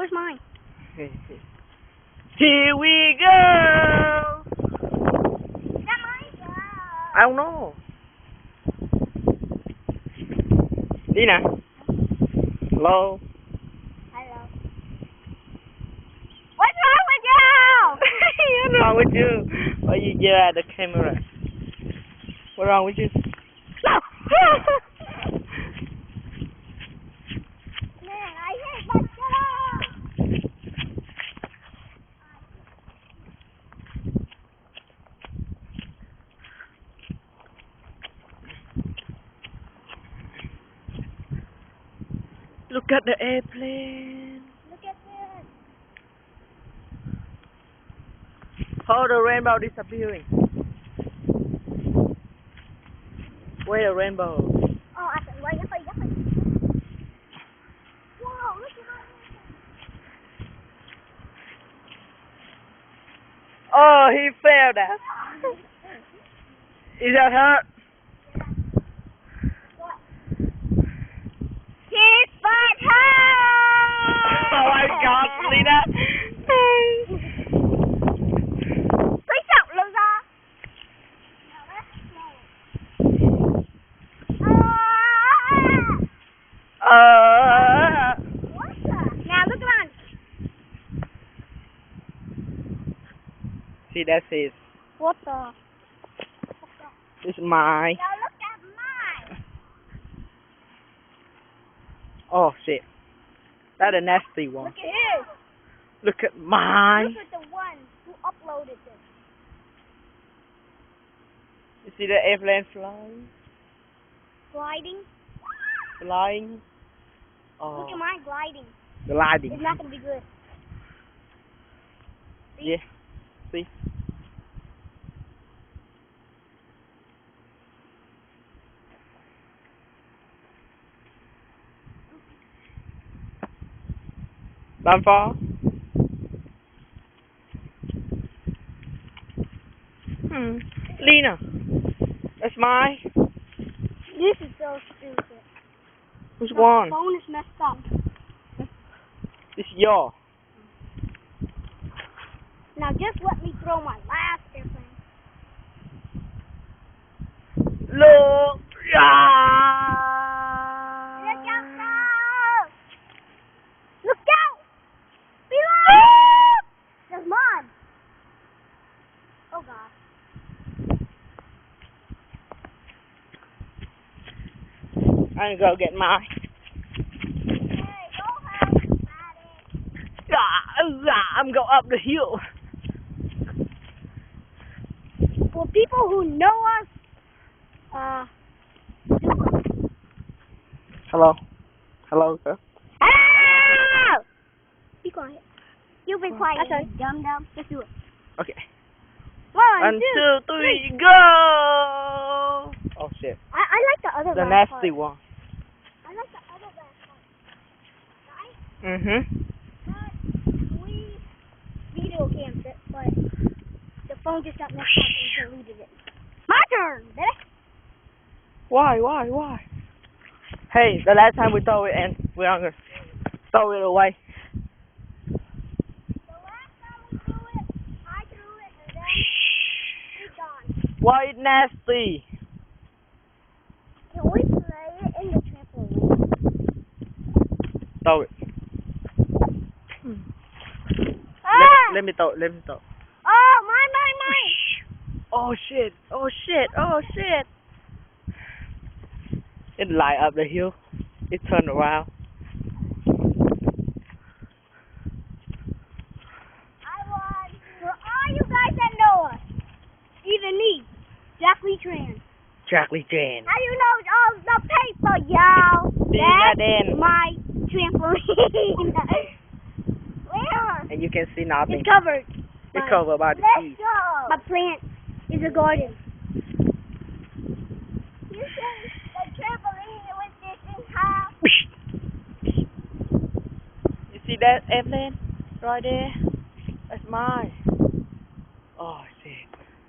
where's mine? Here we go! Is that mine? I don't know. Dina. Hello. Hello. What's wrong with you? What's wrong with you? Why you yell at the camera? What's wrong with you? No. Man, I hate my dog. Look at the airplane. Look at this. How the rainbow disappearing? Where the rainbow? Oh, I can wait. Whoa, look at that. Oh, he fell down. Is that hurt? His butt hurt. Oh my God, Lena. Please don't lose off. What the? Now look around. See, that's his. What the? It's mine. Now look at mine. Oh shit. That's a nasty one. Look at his. Look at mine. Look at the one who uploaded this. You see the airplane flying? Gliding. Flying? Oh. Look at mine gliding. Gliding. It's not gonna be good. See? Yeah. See? Don't fall. Lena. That's mine. This is so stupid. Which My one? phone is messed up. It's yours. Now just let me throw my last airplane. Look. Ah. Look out! Go! Look out! Below! There's mine. Oh God. I'm gonna go get mine. Hey, go help somebody. I'm going up the hill. For people who know us, Hello. Hello, sir. ah! Be quiet. You be quiet. Okay. Dumb. Let's do it. Okay. 1, 1, 2, 2, 3, go! Oh shit. I like the other The last nasty part. one. I like the other last part. Right? But we video cammed it, but the phone just got messed up and deleted it. My turn, bitch. Why? Hey, the last time we throw it and we're gonna throw it away. The last time we threw it, I threw it and then it's gone. Why it's nasty? Can we play it in the trampoline? Throw it. Ah! Let me throw. Oh, mine. Oh shit. It light up the hill. It turned around. I won. For all you guys that know us, even me, Jackie Tran. Jackie Chan. How you know all the paper, y'all? That's then. my trampoline. Where? And you can see nothing. It's covered. It's covered by the Let's trees. go. My plant is a garden. You say the trampoline was this in half. You see that airplane right there? That's mine.